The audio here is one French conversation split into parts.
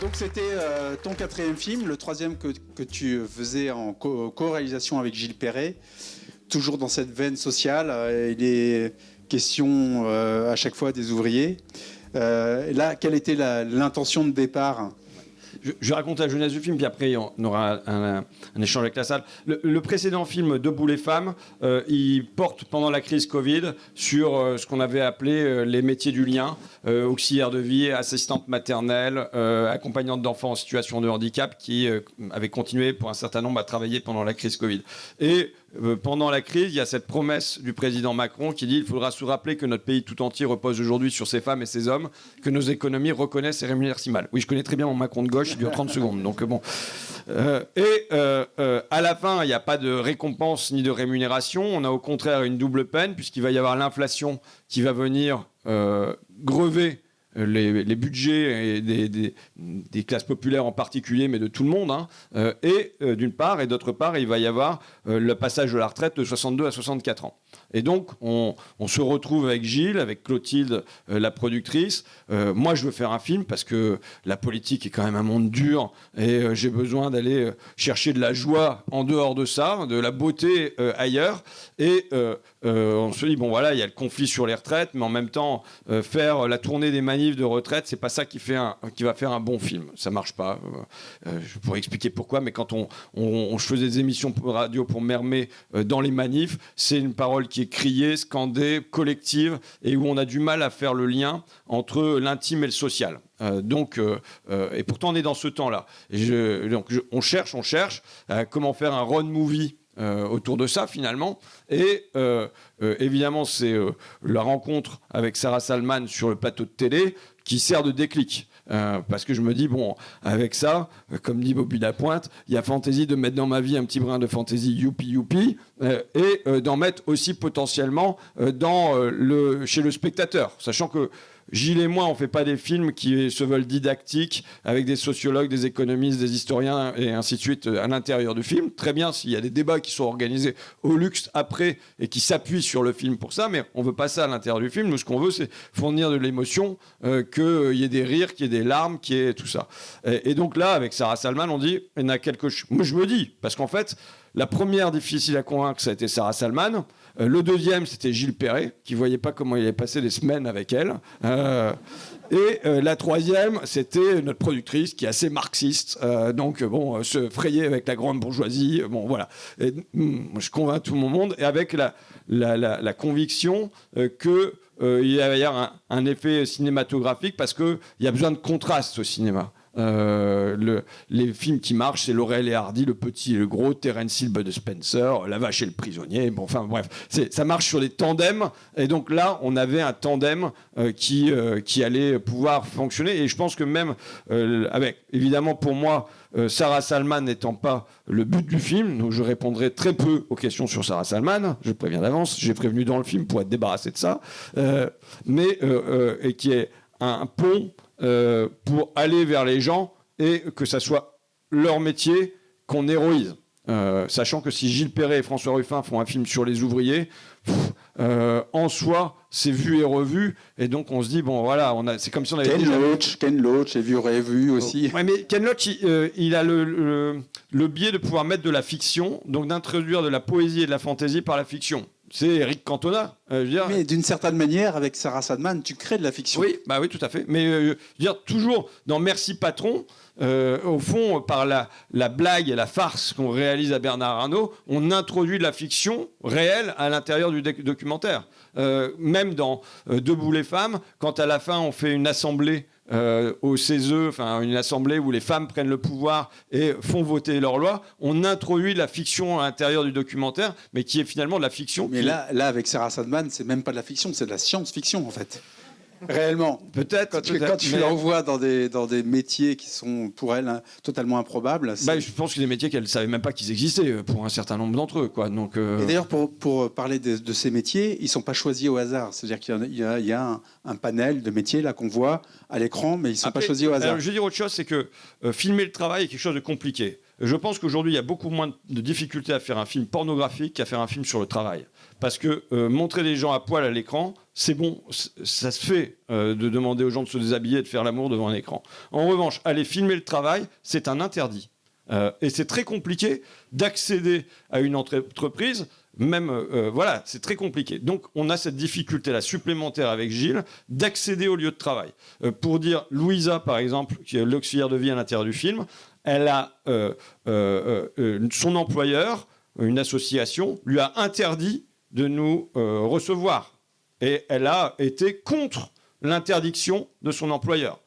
Donc c'était ton quatrième film, le troisième que tu faisais en co-réalisation avec Gilles Perret, toujours dans cette veine sociale. Il est question à chaque fois des ouvriers. Là, quelle était l'intention de départ ? Je raconte la jeunesse du film, puis après on aura un échange avec la salle. Le précédent film, Debout les femmes, il porte pendant la crise Covid sur ce qu'on avait appelé les métiers du lien, auxiliaire de vie, assistante maternelle, accompagnante d'enfants en situation de handicap, qui avaient continué pour un certain nombre à travailler pendant la crise Covid. Et pendant la crise, il y a cette promesse du président Macron qui dit: il faudra se rappeler que notre pays tout entier repose aujourd'hui sur ces femmes et ces hommes, que nos économies reconnaissent et rémunèrent si mal. Oui, je connais très bien mon Macron de gauche, il dure 30 secondes. Donc bon. À la fin, il n'y a pas de récompense ni de rémunération. On a au contraire une double peine, puisqu'il va y avoir l'inflation qui va venir grever les budgets des classes populaires en particulier, mais de tout le monde, d'une part, et d'autre part, il va y avoir le passage de la retraite de 62 à 64 ans. Et donc, on se retrouve avec Gilles, avec Clotilde, la productrice. Moi, je veux faire un film parce que la politique est quand même un monde dur et j'ai besoin d'aller chercher de la joie en dehors de ça, de la beauté ailleurs. Et on se dit, bon voilà, il y a le conflit sur les retraites, mais en même temps, faire la tournée des manifs de retraite, c'est pas ça qui va faire un bon film. Ça marche pas. Je pourrais expliquer pourquoi, mais quand je faisais des émissions radio pour Mermet dans les manifs, c'est une parole qui est criée, scandée, collective, et où on a du mal à faire le lien entre l'intime et le social. Et pourtant on est dans ce temps-là. On cherche comment faire un road movie autour de ça finalement. Et évidemment c'est la rencontre avec Sarah Salman sur le plateau de télé qui sert de déclic. Parce que je me dis, bon, avec ça, comme dit Bobby Lapointe, il y a fantaisie de mettre dans ma vie un petit brin de fantaisie youpi, et d'en mettre aussi potentiellement chez le spectateur. Sachant que Gilles et moi, on ne fait pas des films qui se veulent didactiques, avec des sociologues, des économistes, des historiens, et ainsi de suite, à l'intérieur du film. Très bien s'il y a des débats qui sont organisés au luxe après, et qui s'appuient sur le film pour ça, mais on ne veut pas ça à l'intérieur du film. Nous, ce qu'on veut, c'est fournir de l'émotion, qu'il y ait des rires, qu'il y ait des larmes, qu'il y ait tout ça. Et donc là, avec Sarah Salman, on dit, il y en a quelque chose. Moi, je me dis, parce qu'en fait, la première difficile à convaincre, ça a été Sarah Salman. Le deuxième, c'était Gilles Perret, qui ne voyait pas comment il avait passé des semaines avec elle. La troisième, c'était notre productrice, qui est assez marxiste. Se frayer avec la grande bourgeoisie. Bon, voilà. Je convainc tout mon monde, et avec la conviction qu'il va y avoir un effet cinématographique, parce qu'il y a besoin de contraste au cinéma. Les films qui marchent, c'est Laurel et Hardy, Le Petit et le Gros, Terence Hill, Bud Spencer, La Vache et le Prisonnier. Bon, enfin bref, ça marche sur des tandems. Et donc là, on avait un tandem qui allait pouvoir fonctionner. Et je pense que même avec, évidemment, pour moi, Sarah Salman n'étant pas le but du film, donc je répondrai très peu aux questions sur Sarah Salman. Je préviens d'avance. J'ai prévenu dans le film pour être débarrassé de ça, et qui est un pont. Pour aller vers les gens et que ça soit leur métier qu'on héroïse. Sachant que si Gilles Perret et François Ruffin font un film sur les ouvriers, en soi, c'est vu et revu, et donc on se dit, bon voilà, c'est comme si on avait... Ken Loach est vu et revu aussi. Ouais, mais Ken Loach, il a le biais de pouvoir mettre de la fiction, donc d'introduire de la poésie et de la fantaisie par la fiction. C'est Eric Cantona. Mais d'une certaine manière, avec Sarah Salman, tu crées de la fiction. Oui, tout à fait. Mais toujours dans Merci Patron, au fond, par la blague et la farce qu'on réalise à Bernard Arnault, on introduit de la fiction réelle à l'intérieur du documentaire. Même dans Debout les femmes, quand à la fin on fait une assemblée au CESE, enfin une assemblée où les femmes prennent le pouvoir et font voter leurs lois, on introduit de la fiction à l'intérieur du documentaire, mais qui est finalement de la fiction. Mais là, avec Sarah Salman, c'est même pas de la fiction, c'est de la science-fiction en fait. Réellement. Peut-être. Quand tu l'envoies dans des métiers qui sont pour elle totalement improbables. Je pense que des métiers qu'elle ne savait même pas qu'ils existaient pour un certain nombre d'entre eux. Quoi. Donc, Et d'ailleurs, pour parler de ces métiers, ils ne sont pas choisis au hasard. C'est-à-dire qu'il y a un panel de métiers là qu'on voit à l'écran, mais ils ne sont pas choisis au hasard. Alors, je veux dire autre chose, c'est que filmer le travail est quelque chose de compliqué. Je pense qu'aujourd'hui, il y a beaucoup moins de difficultés à faire un film pornographique qu'à faire un film sur le travail. Parce que montrer des gens à poil à l'écran, c'est bon, ça se fait de demander aux gens de se déshabiller et de faire l'amour devant un écran. En revanche, aller filmer le travail, c'est un interdit. Et c'est très compliqué d'accéder à une entreprise, même, voilà, c'est très compliqué. Donc, on a cette difficulté-là supplémentaire avec Gilles d'accéder au lieu de travail. Pour dire, Louisa, par exemple, qui est l'auxiliaire de vie à l'intérieur du film, elle a son employeur, une association, lui a interdit de nous recevoir. Et elle a été contre l'interdiction de son employeur.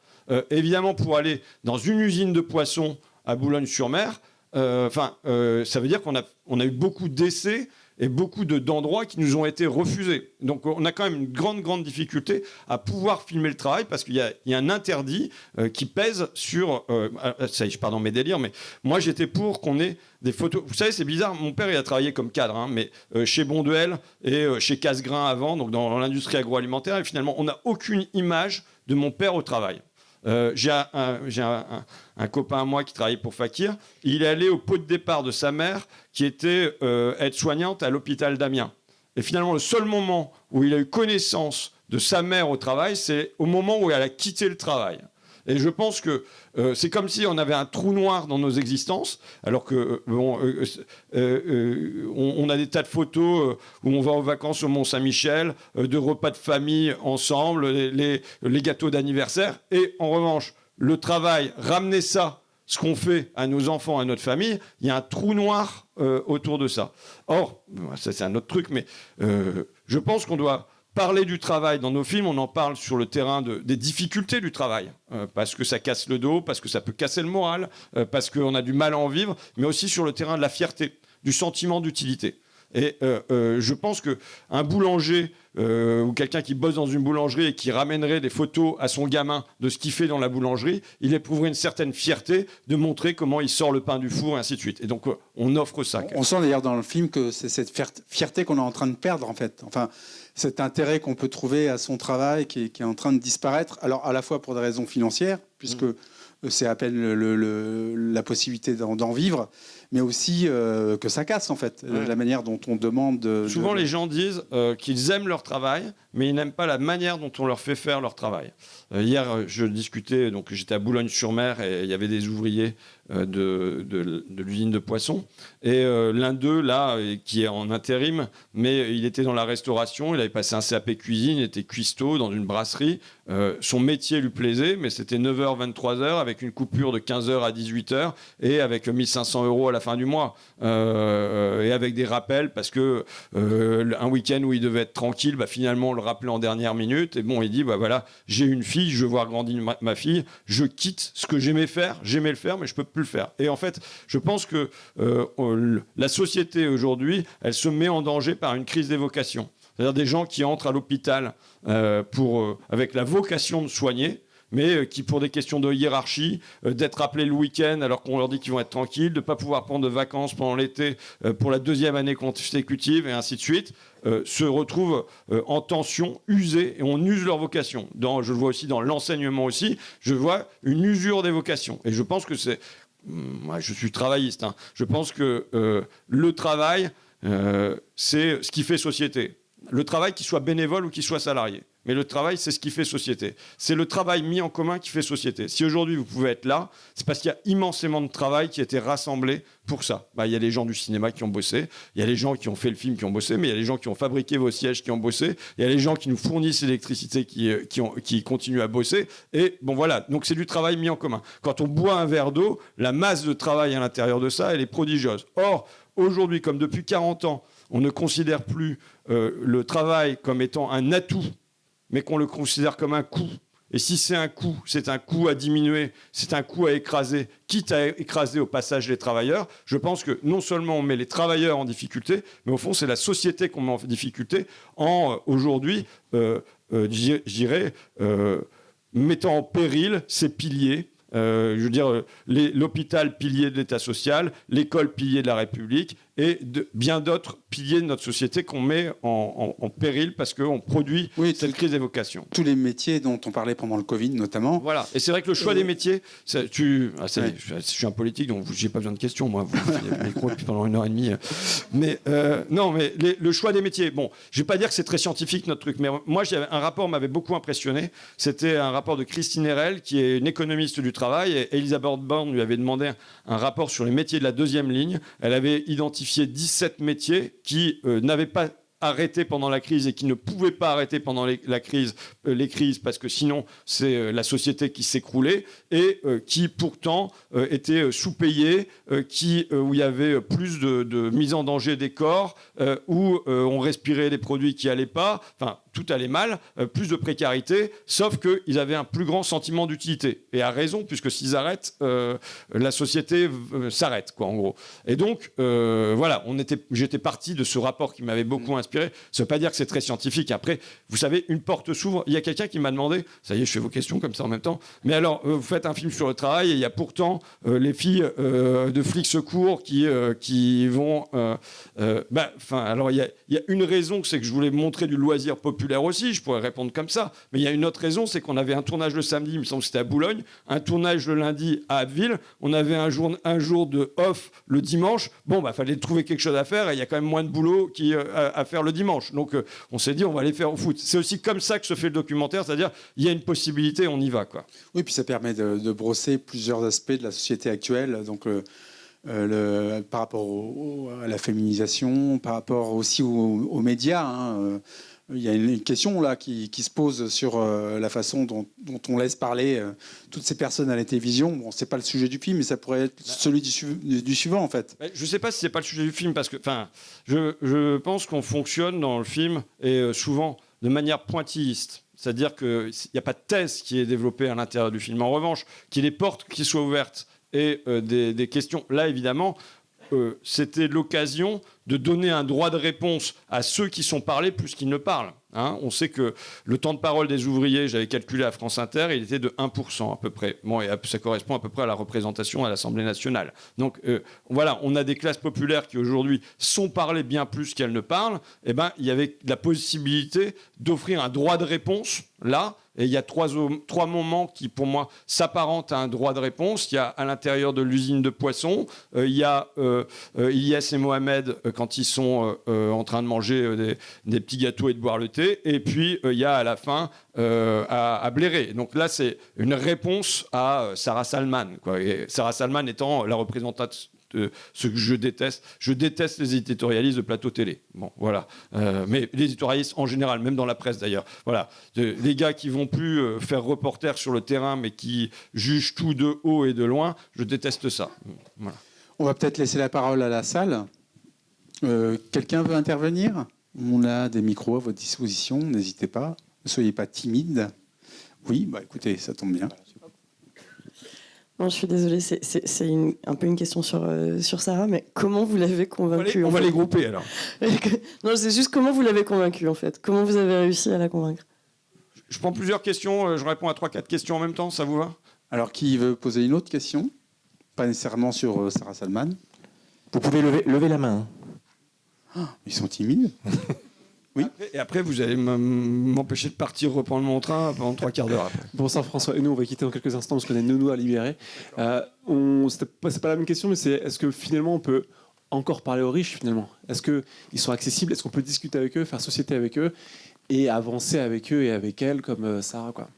Évidemment, pour aller dans une usine de poissons à Boulogne-sur-Mer, ça veut dire qu'on a eu beaucoup d'essais et beaucoup d'endroits qui nous ont été refusés. Donc on a quand même une grande difficulté à pouvoir filmer le travail parce qu'il y a un interdit qui pèse sur... ça y est, pardon mes délires, mais moi j'étais pour qu'on ait des photos... Vous savez, c'est bizarre, mon père il a travaillé comme cadre, hein, mais chez Bonduelle et chez Cassegrain avant, donc dans l'industrie agroalimentaire, et finalement on n'a aucune image de mon père au travail. J'ai un copain à moi qui travaillait pour Fakir. Il est allé au pot de départ de sa mère qui était aide-soignante à l'hôpital d'Amiens. Et finalement, le seul moment où il a eu connaissance de sa mère au travail, c'est au moment où elle a quitté le travail. Et je pense que c'est comme si on avait un trou noir dans nos existences, alors que on a des tas de photos où on va en vacances au Mont-Saint-Michel, de repas de famille ensemble, les gâteaux d'anniversaire. Et en revanche, le travail, ramener ça, ce qu'on fait à nos enfants, à notre famille, il y a un trou noir autour de ça. Or, ça c'est un autre truc, mais je pense qu'on doit parler du travail dans nos films, on en parle sur le terrain des difficultés du travail, parce que ça casse le dos, parce que ça peut casser le moral, parce qu'on a du mal à en vivre, mais aussi sur le terrain de la fierté, du sentiment d'utilité. Et je pense qu'un boulanger ou quelqu'un qui bosse dans une boulangerie et qui ramènerait des photos à son gamin de ce qu'il fait dans la boulangerie, il éprouverait une certaine fierté de montrer comment il sort le pain du four et ainsi de suite. Et donc on offre ça. On sent d'ailleurs dans le film que c'est cette fierté qu'on est en train de perdre en fait. Enfin, cet intérêt qu'on peut trouver à son travail qui est en train de disparaître. Alors à la fois pour des raisons financières, puisque c'est à peine la possibilité d'en vivre, mais aussi que ça casse en fait, la manière dont on demande... Souvent les gens disent qu'ils aiment leur travail, mais ils n'aiment pas la manière dont on leur fait faire leur travail. Hier, je discutais, donc j'étais à Boulogne-sur-Mer et il y avait des ouvriers de l'usine de poissons. Et l'un d'eux, là, qui est en intérim, mais il était dans la restauration, il avait passé un CAP cuisine, il était cuistot dans une brasserie. Son métier lui plaisait, mais c'était 9h, 23h, avec une coupure de 15h à 18h et avec 1500 € à la fin du mois. Et avec des rappels, parce que un week-end où il devait être tranquille, finalement, on le rappelait en dernière minute. Et bon, il dit, voilà, j'ai une fille, je veux voir grandir ma fille, je quitte ce que j'aimais le faire, mais je peux plus le faire. Et en fait, je pense que la société aujourd'hui, elle se met en danger par une crise des vocations. C'est-à-dire des gens qui entrent à l'hôpital avec la vocation de soigner, mais qui, pour des questions de hiérarchie, d'être appelés le week-end alors qu'on leur dit qu'ils vont être tranquilles, de ne pas pouvoir prendre de vacances pendant l'été pour la deuxième année consécutive, et ainsi de suite, se retrouvent en tension, usés, et on use leur vocation. Je le vois aussi dans l'enseignement aussi, je vois une usure des vocations. Et je pense que c'est... Moi, je suis travailliste. Hein. Je pense que le travail, c'est ce qui fait société. Le travail, qu'il soit bénévole ou qu'il soit salarié. Mais le travail, c'est ce qui fait société. C'est le travail mis en commun qui fait société. Si aujourd'hui vous pouvez être là, c'est parce qu'il y a immensément de travail qui a été rassemblé pour ça. Il y a les gens du cinéma qui ont bossé, il y a les gens qui ont fait le film qui ont bossé, mais il y a les gens qui ont fabriqué vos sièges qui ont bossé, il y a les gens qui nous fournissent l'électricité qui continuent à bosser. Et bon voilà, donc c'est du travail mis en commun. Quand on boit un verre d'eau, la masse de travail à l'intérieur de ça, elle est prodigieuse. Or, aujourd'hui, comme depuis 40 ans, on ne considère plus le travail comme étant un atout, mais qu'on le considère comme un coût. Et si c'est un coût, c'est un coût à diminuer, c'est un coût à écraser, quitte à écraser au passage les travailleurs. Je pense que non seulement on met les travailleurs en difficulté, mais au fond, c'est la société qu'on met en difficulté en, aujourd'hui, je dirais, mettant en péril ses piliers. Je veux dire, l'hôpital, pilier de l'État social, l'école, pilier de la République, et bien d'autres piliers de notre société qu'on met en péril parce qu'on produit cette crise des vocations. Tous les métiers dont on parlait pendant le Covid, notamment. Voilà. Et c'est vrai que le choix des métiers, je suis un politique, donc j'ai pas besoin de questions, moi. Vous avez le micro depuis pendant 1h30. Mais non, mais le choix des métiers. Bon, je vais pas dire que c'est très scientifique notre truc, mais moi, un rapport m'avait beaucoup impressionné. C'était un rapport de Christine Herel, qui est une économiste du travail, et Elisabeth Borne lui avait demandé un rapport sur les métiers de la deuxième ligne. Elle avait identifié 17 métiers qui n'avaient pas arrêté pendant la crise et qui ne pouvaient pas arrêter pendant les crises parce que sinon c'est la société qui s'écroulait et qui pourtant étaient sous-payés, où il y avait plus de mise en danger des corps, où on respirait des produits qui n'allaient pas, enfin tout allait mal, plus de précarité, sauf qu'ils avaient un plus grand sentiment d'utilité. Et à raison, puisque s'ils arrêtent, la société s'arrête, quoi, en gros. Et donc, voilà, j'étais parti de ce rapport qui m'avait beaucoup inspiré. Ça ne veut pas dire que c'est très scientifique. Après, vous savez, une porte s'ouvre. Il y a quelqu'un qui m'a demandé, ça y est, je fais vos questions comme ça en même temps, mais alors, vous faites un film sur le travail et il y a pourtant les filles de flics secours qui vont... alors, il y a une raison, c'est que je voulais montrer du loisir populaire aussi, je pourrais répondre comme ça, mais il y a une autre raison, c'est qu'on avait un tournage le samedi, il me semble que c'était à Boulogne, un tournage le lundi à Abbeville, on avait un jour de off le dimanche, fallait trouver quelque chose à faire et il y a quand même moins de boulot à faire le dimanche, donc on s'est dit on va aller faire au foot. C'est aussi comme ça que se fait le documentaire, c'est-à-dire il y a une possibilité, on y va, quoi. Oui, puis ça permet de brosser plusieurs aspects de la société actuelle, donc par rapport à la féminisation, par rapport aussi aux médias, hein, il y a une question là qui se pose sur la façon dont on laisse parler toutes ces personnes à la télévision. Bon, c'est pas le sujet du film, mais ça pourrait être celui du suivant en fait. Je sais pas si c'est pas le sujet du film parce que, je pense qu'on fonctionne dans le film et souvent de manière pointilliste. C'est-à-dire qu'il n'y a pas de thèse qui est développée à l'intérieur du film. En revanche, qu'il y ait des portes qui soient ouvertes et des questions. Là, évidemment, c'était l'occasion de donner un droit de réponse à ceux qui sont parlés plus qu'ils ne parlent. Hein. On sait que le temps de parole des ouvriers, j'avais calculé à France Inter, il était de 1% à peu près. Bon, et ça correspond à peu près à la représentation à l'Assemblée nationale. Donc voilà, on a des classes populaires qui aujourd'hui sont parlées bien plus qu'elles ne parlent. Eh ben, il y avait la possibilité d'offrir un droit de réponse là. Et il y a trois moments qui, pour moi, s'apparentent à un droit de réponse. Il y a à l'intérieur de l'usine de poissons, il y a Ilyes et Mohamed quand ils sont en train de manger des petits gâteaux et de boire le thé. Et puis, il y a à la fin à Bléré. Donc là, c'est une réponse à Sarah Salman, quoi. Et Sarah Salman étant la représentante de ce que je déteste. Je déteste les éditorialistes de plateau télé. Bon, voilà. Mais les éditorialistes en général, même dans la presse d'ailleurs. Voilà. Les gars qui vont plus faire reporter sur le terrain, mais qui jugent tout de haut et de loin, je déteste ça. Voilà. On va peut-être laisser la parole à la salle. Quelqu'un veut intervenir ? On a des micros à votre disposition, n'hésitez pas. Ne soyez pas timide. Oui, écoutez, ça tombe bien. Non, je suis désolée, c'est un peu une question sur Sarah, mais comment vous l'avez convaincue ? On va les grouper alors. Non, c'est juste comment vous l'avez convaincue en fait. Comment vous avez réussi à la convaincre ? Je prends plusieurs questions, je réponds à 3-4 questions en même temps, ça vous va ? Alors, qui veut poser une autre question ? Pas nécessairement sur Sarah Salman. Vous pouvez lever la main. Ils sont timides. Oui. Et après, vous allez m'empêcher de partir reprendre mon train pendant 3 quarts d'heure après. Bonsoir François, et nous on va quitter dans quelques instants parce qu'on a une nounou à libérer. C'est pas la même question, mais c'est est-ce que finalement on peut encore parler aux riches finalement ? Est-ce qu'ils sont accessibles ? Est-ce qu'on peut discuter avec eux, faire société avec eux et avancer avec eux et avec elles comme Sarah, quoi ?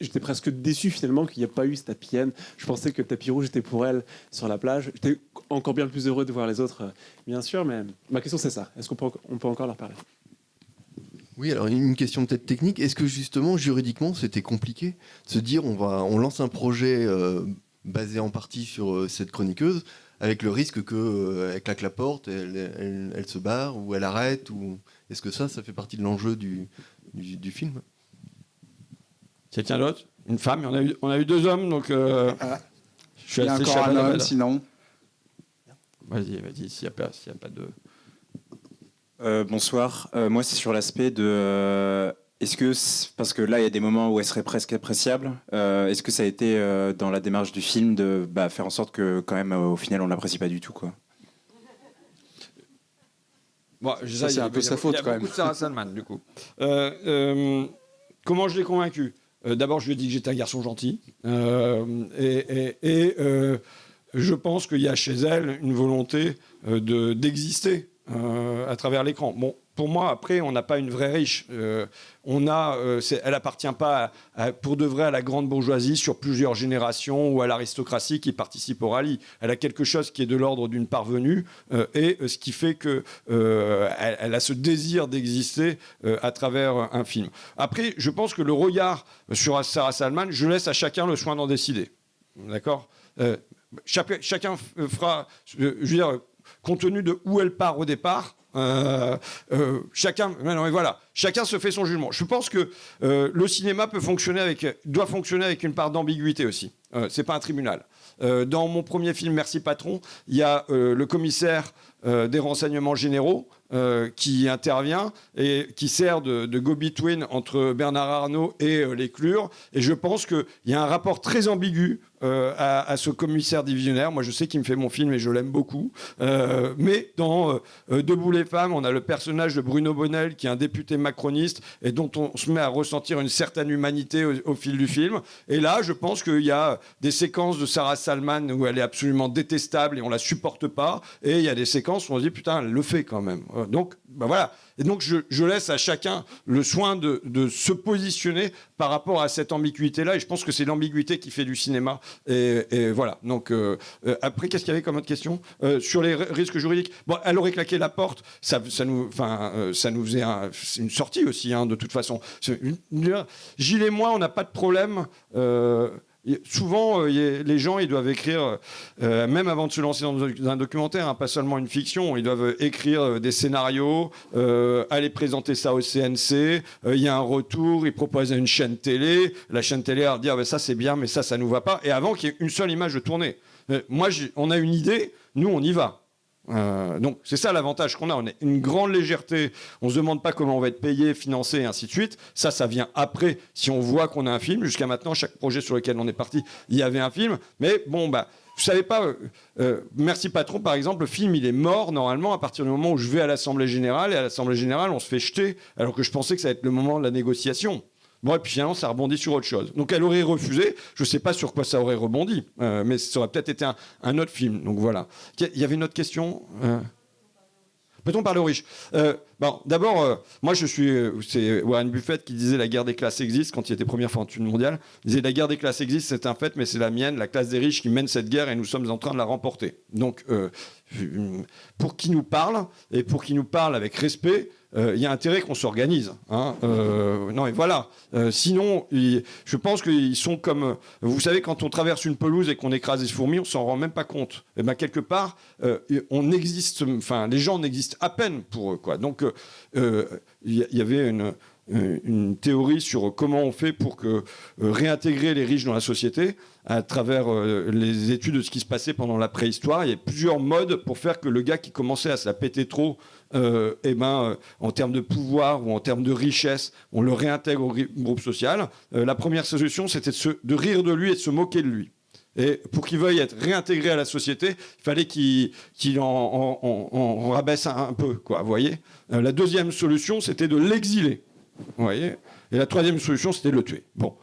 J'étais presque déçu finalement qu'il n'y ait pas eu cette tapis N. Je pensais que le tapis rouge était pour elle sur la plage. J'étais encore bien plus heureux de voir les autres, bien sûr, mais ma question c'est ça. Est-ce qu'on peut encore leur parler ? Oui, alors une question peut-être technique. Est-ce que justement, juridiquement, c'était compliqué de se dire on lance un projet basé en partie sur cette chroniqueuse, avec le risque qu'elle claque la porte, elle se barre ou elle arrête ou... Est-ce que ça fait partie de l'enjeu du film ? Quelqu'un d'autre ? Une femme ? On a eu 2 hommes, donc je suis Il y a assez encore un chaval. homme, sinon. Vas-y, s'il n'y a pas de... Bonsoir. Moi, c'est sur l'aspect de... est-ce que... Parce que là, il y a des moments où elle serait presque appréciable. Est-ce que ça a été dans la démarche du film de faire en sorte que, quand même, au final, on ne l'apprécie pas du tout, quoi ? Bon, Ça, c'est un peu sa faute, quand même. Il y a beaucoup de Sarah Salman, du coup. Comment je l'ai convaincu ? D'abord, je lui ai dit que j'étais un garçon gentil. Je pense qu'il y a chez elle une volonté d'exister à travers l'écran. Bon, pour moi, après, on n'a pas une vraie riche. Elle appartient pas pour de vrai à la grande bourgeoisie sur plusieurs générations ou à l'aristocratie qui participe au rallye. Elle a quelque chose qui est de l'ordre d'une parvenue et ce qui fait qu'elle a ce désir d'exister à travers un film. Après, je pense que le regard sur Sarah Salman, je laisse à chacun le soin d'en décider. D'accord ? Chacun fera, je veux dire, compte tenu de où elle part au départ, chacun se fait son jugement. Je pense que le cinéma doit fonctionner avec une part d'ambiguïté aussi. C'est pas un tribunal. Dans mon premier film, Merci Patron, il y a le commissaire des renseignements généraux qui intervient et qui sert de go-between entre Bernard Arnault et les Clure. Et je pense qu'il y a un rapport très ambigu à ce commissaire divisionnaire. Moi, je sais qu'il me fait mon film et je l'aime beaucoup. Mais dans Debout les femmes, on a le personnage de Bruno Bonnel, qui est un député macroniste et dont on se met à ressentir une certaine humanité au fil du film. Et là, je pense qu'il y a des séquences de Sarah Salman où elle est absolument détestable et on la supporte pas. Et il y a des séquences où on se dit, putain, elle le fait quand même. Donc, voilà. Et donc, je laisse à chacun le soin de se positionner par rapport à cette ambiguïté-là. Et je pense que c'est l'ambiguïté qui fait du cinéma. Et voilà. Donc, après, qu'est-ce qu'il y avait comme autre question sur les risques juridiques? Bon, elle aurait claqué la porte. Ça nous faisait une sortie aussi, de toute façon. Gilles et moi, on n'a pas de problème. Souvent, les gens, ils doivent écrire, même avant de se lancer dans un documentaire, pas seulement une fiction, ils doivent écrire des scénarios, aller présenter ça au CNC, il y a un retour, ils proposent à une chaîne télé, la chaîne télé leur dit ça c'est bien, mais ça nous va pas, et avant qu'il y ait une seule image de tournée. On a une idée, nous on y va. Donc c'est ça l'avantage qu'on a, on a une grande légèreté, on se demande pas comment on va être payé, financé et ainsi de suite. Ça vient après si on voit qu'on a un film. Jusqu'à maintenant, chaque projet sur lequel on est parti, il y avait un film, mais bon vous savez pas, Merci Patron par exemple, le film il est mort normalement à partir du moment où je vais à l'Assemblée Générale, et à l'Assemblée Générale on se fait jeter alors que je pensais que ça allait être le moment de la négociation. Bon, et puis finalement, ça rebondit sur autre chose. Donc elle aurait refusé. Je ne sais pas sur quoi ça aurait rebondi, mais ça aurait peut-être été un autre film. Donc voilà. Il y avait une autre question Peut-on parler aux riches? D'abord, moi c'est Warren Buffett qui disait la guerre des classes existe quand il était première fortune mondiale. Il disait la guerre des classes existe, c'est un fait, mais c'est la mienne, la classe des riches qui mène cette guerre et nous sommes en train de la remporter. Donc, pour qui nous parle et pour qui nous parle avec respect, il y a intérêt qu'on s'organise. Non, et voilà. Sinon, je pense qu'ils sont comme... Vous savez, quand on traverse une pelouse et qu'on écrase des fourmis, on s'en rend même pas compte. Et quelque part, on existe... Enfin, les gens n'existent à peine pour eux, quoi. Donc, il y avait une théorie sur comment on fait pour réintégrer les riches dans la société à travers les études de ce qui se passait pendant la préhistoire. Il y a plusieurs modes pour faire que le gars qui commençait à se la péter trop, en termes de pouvoir ou en termes de richesse, on le réintègre au groupe social. La première solution, c'était de rire de lui et de se moquer de lui. Et pour qu'il veuille être réintégré à la société, il fallait qu'il en rabaisse un peu, quoi, vous voyez. La deuxième solution, c'était de l'exiler. Vous voyez. Et la troisième solution, c'était de le tuer. Bon.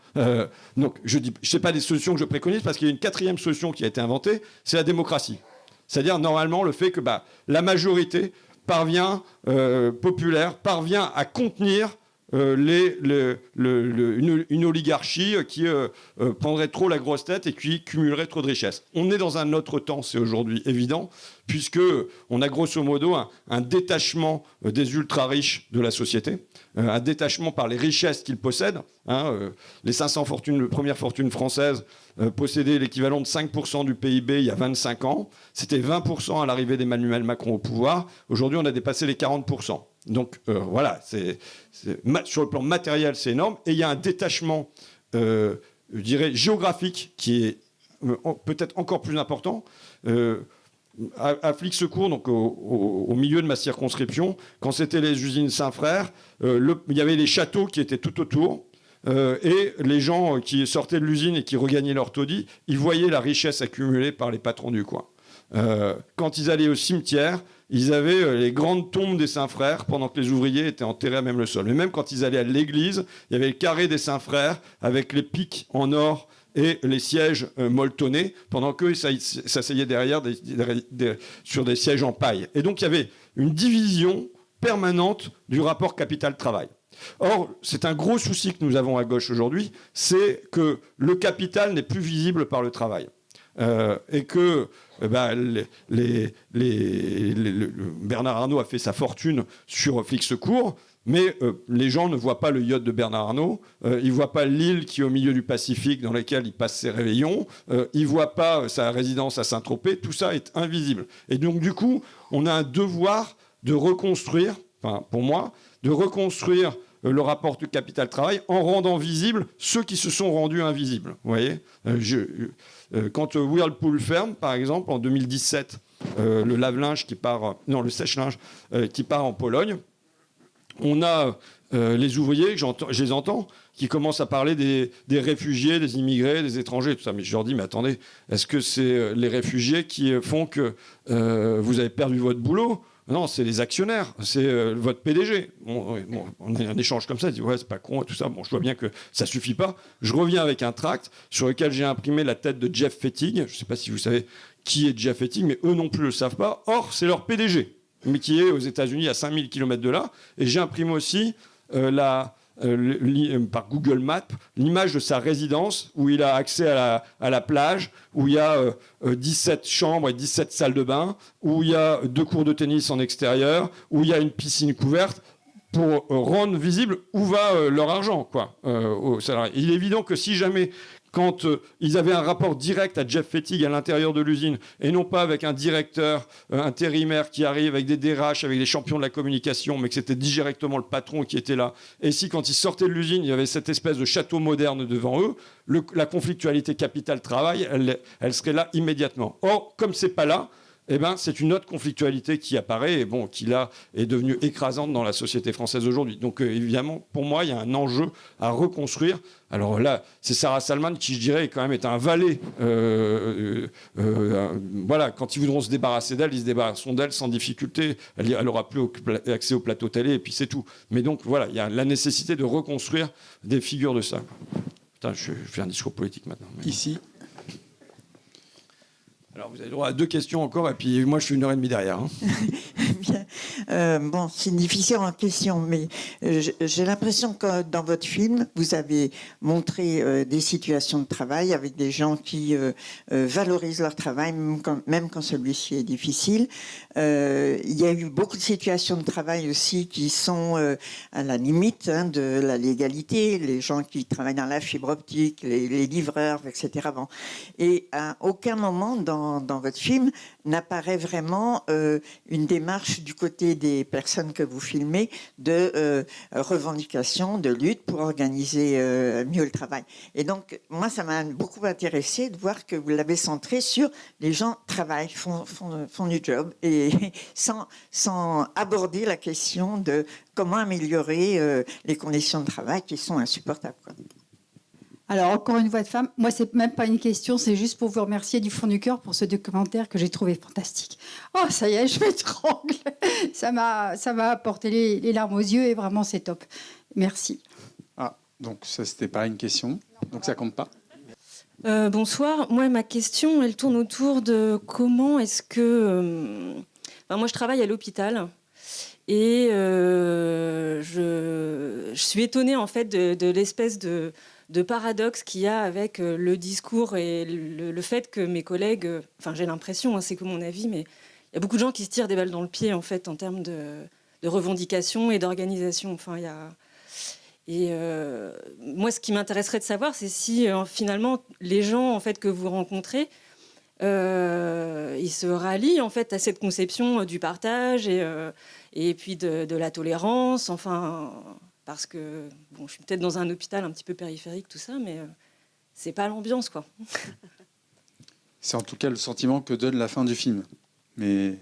Donc, je sais pas des solutions que je préconise, parce qu'il y a une quatrième solution qui a été inventée, c'est la démocratie. C'est-à-dire, normalement, le fait que la majorité populaire parvient à contenir une oligarchie qui prendrait trop la grosse tête et qui cumulerait trop de richesses. On est dans un autre temps, c'est aujourd'hui évident, puisqu'on a grosso modo un détachement des ultra-riches de la société, un détachement par les richesses qu'ils possèdent. Les 500 premières fortunes françaises possédaient l'équivalent de 5% du PIB il y a 25 ans. C'était 20% à l'arrivée d'Emmanuel Macron au pouvoir. Aujourd'hui, on a dépassé les 40%. Donc voilà, sur le plan matériel, c'est énorme. Et il y a un détachement, je dirais, géographique qui est peut-être encore plus important. À Flix-Secours, donc au milieu de ma circonscription, quand c'était les usines Saint-Frère, il y avait les châteaux qui étaient tout autour. Et les gens qui sortaient de l'usine et qui regagnaient leur taudis, ils voyaient la richesse accumulée par les patrons du coin. Quand ils allaient au cimetière, ils avaient les grandes tombes des Saints Frères pendant que les ouvriers étaient enterrés à même le sol. Mais même quand ils allaient à l'église, il y avait le carré des Saints Frères avec les piques en or et les sièges molletonnés, pendant qu'eux s'asseyaient derrière sur des sièges en paille. Et donc il y avait une division permanente du rapport capital-travail. Or, c'est un gros souci que nous avons à gauche aujourd'hui, c'est que le capital n'est plus visible par le travail. Et que Bernard Arnault a fait sa fortune sur Flixecourt, mais les gens ne voient pas le yacht de Bernard Arnault, ils ne voient pas l'île qui est au milieu du Pacifique dans laquelle il passe ses réveillons, ils ne voient pas sa résidence à Saint-Tropez, tout ça est invisible. Et donc du coup, on a un devoir de reconstruire, enfin pour moi, de reconstruire le rapport du capital-travail en rendant visibles ceux qui se sont rendus invisibles. Vous voyez, quand Whirlpool ferme, par exemple, en 2017, le lave-linge qui part, non, le sèche-linge qui part en Pologne, on a les ouvriers, je les entends, qui commencent à parler des réfugiés, des immigrés, des étrangers, tout ça. Mais je leur dis, mais attendez, est-ce que c'est les réfugiés qui font que vous avez perdu votre boulot ? Non, c'est les actionnaires, c'est votre PDG. Bon, on a un échange comme ça, je dis ouais, c'est pas con, tout ça. Bon, je vois bien que ça suffit pas. Je reviens avec un tract sur lequel j'ai imprimé la tête de Jeff Fettig. Je sais pas si vous savez qui est Jeff Fettig, mais eux non plus le savent pas. Or, c'est leur PDG, mais qui est aux États-Unis à 5000 km de là. Et j'ai imprimé aussi par Google Maps l'image de sa résidence où il a accès à la plage, où il y a 17 chambres et 17 salles de bain, où il y a 2 cours de tennis en extérieur, où il y a une piscine couverte, pour rendre visible où va leur argent, quoi, aux salariés. Il est évident que si jamais, quand ils avaient un rapport direct à Jeff Fettig à l'intérieur de l'usine, et non pas avec un directeur intérimaire qui arrive avec des DRH, avec des champions de la communication, mais que c'était directement le patron qui était là, et si quand ils sortaient de l'usine, il y avait cette espèce de château moderne devant eux, la conflictualité capital-travail, elle serait là immédiatement. Or, comme c'est pas là, eh ben, c'est une autre conflictualité qui apparaît et bon, qui là est devenue écrasante dans la société française aujourd'hui. Donc évidemment, pour moi, il y a un enjeu à reconstruire. Alors là, c'est Sarah Salman qui, je dirais, quand même est un valet. Voilà, quand ils voudront se débarrasser d'elle, ils se débarrasseront d'elle sans difficulté. Elle n'aura plus accès au plateau télé et puis c'est tout. Mais donc voilà, il y a la nécessité de reconstruire des figures de ça. Putain, je fais un discours politique maintenant. Mais... Ici. Alors, vous avez droit à 2 questions encore, et puis moi, je suis 1h30 derrière. Hein. Bien. Bon, c'est difficile en question, mais j'ai l'impression que dans votre film, vous avez montré des situations de travail avec des gens qui valorisent leur travail, même quand celui-ci est difficile. Il y a eu beaucoup de situations de travail aussi qui sont à la limite de la légalité, les gens qui travaillent dans la fibre optique, les livreurs, etc. Bon. Et à aucun moment dans votre film n'apparaît vraiment une démarche du côté des personnes que vous filmez de revendication, de lutte pour organiser mieux le travail. Et donc, moi, ça m'a beaucoup intéressé de voir que vous l'avez centré sur les gens travaillent, font du job, et sans aborder la question de comment améliorer les conditions de travail qui sont insupportables, quoi. Alors, encore une voix de femme. Moi, c'est même pas une question, c'est juste pour vous remercier du fond du cœur pour ce documentaire que j'ai trouvé fantastique. Oh, ça y est, je m'étrangle. Ça m'a apporté les larmes aux yeux et vraiment, c'est top. Merci. Ah, donc ça, c'était pas une question. Donc ça compte pas. Bonsoir. Moi, ma question, elle tourne autour de comment est-ce que... moi, je travaille à l'hôpital. Et je suis étonnée, en fait, de l'espèce de paradoxe qu'il y a avec le discours et le fait que mes collègues... Enfin, j'ai l'impression, c'est que mon avis, mais il y a beaucoup de gens qui se tirent des balles dans le pied, en fait, en termes de revendication et d'organisation. Enfin, il y a... Et moi, ce qui m'intéresserait de savoir, c'est si, finalement, les gens, en fait, que vous rencontrez... ils se rallient en fait à cette conception du partage et puis de la tolérance, enfin, parce que bon, je suis peut-être dans un hôpital un petit peu périphérique, tout ça, mais c'est pas l'ambiance, quoi. C'est en tout cas le sentiment que donne la fin du film. Mais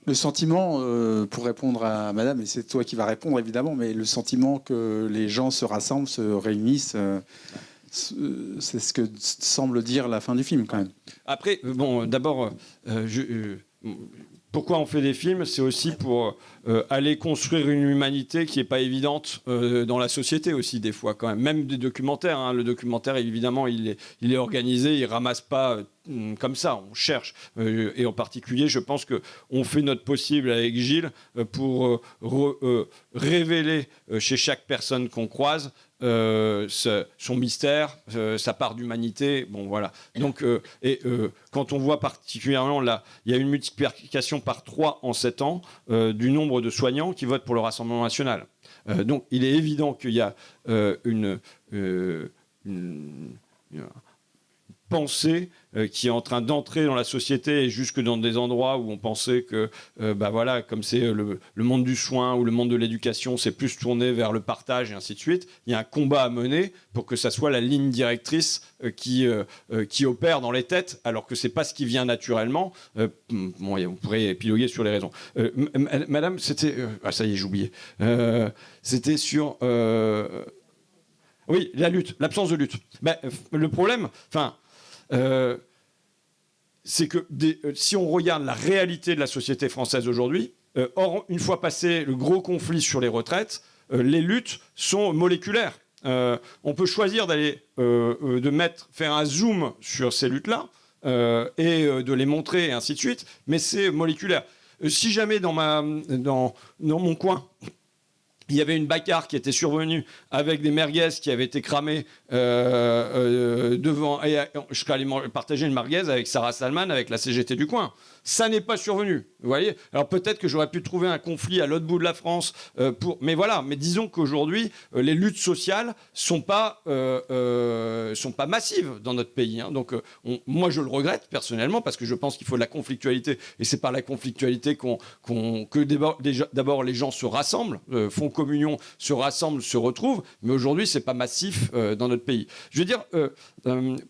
le sentiment, pour répondre à Madame, et c'est toi qui vas répondre évidemment, mais le sentiment que les gens se rassemblent, se réunissent, C'est ce que semble dire la fin du film, quand même. Après, bon, d'abord, pourquoi on fait des films? C'est aussi pour aller construire une humanité qui n'est pas évidente dans la société aussi, des fois, quand même. Même des documentaires. Hein. Le documentaire, évidemment, il est organisé, il ne ramasse pas comme ça, on cherche. Et en particulier, je pense qu'on fait notre possible avec Gilles pour révéler chez chaque personne qu'on croise son mystère, sa part d'humanité. Bon, voilà. Donc, quand on voit particulièrement, là, il y a une multiplication par 3 en 7 ans du nombre de soignants qui votent pour le Rassemblement national. Donc, il est évident qu'il y a une pensée qui est en train d'entrer dans la société et jusque dans des endroits où on pensait que, voilà, comme c'est le monde du soin ou le monde de l'éducation, c'est plus tourné vers le partage et ainsi de suite. Il y a un combat à mener pour que ça soit la ligne directrice qui opère dans les têtes, alors que c'est pas ce qui vient naturellement. On pourrait épiloguer sur les raisons. Madame, c'était... ça y est, j'ai oublié. C'était sur... oui, la lutte, l'absence de lutte. Le problème... c'est que si on regarde la réalité de la société française aujourd'hui, une fois passé le gros conflit sur les retraites, les luttes sont moléculaires. On peut choisir d'aller faire un zoom sur ces luttes-là et de les montrer et ainsi de suite, mais c'est moléculaire. Si jamais dans mon coin, il y avait une bagarre qui était survenue avec des merguez qui avaient été cramées devant. Et je serais allé partager une merguez avec Sarah Salman, avec la CGT du coin. Ça n'est pas survenu. Vous voyez ? Alors peut-être que j'aurais pu trouver un conflit à l'autre bout de la France. Mais voilà. Mais disons qu'aujourd'hui, les luttes sociales sont pas massives dans notre pays. Hein. Donc moi, je le regrette personnellement parce que je pense qu'il faut de la conflictualité. Et c'est par la conflictualité que d'abord les gens se rassemblent, font communion, se rassemblent, se retrouvent. Mais aujourd'hui, c'est pas massif dans notre pays. Je veux dire,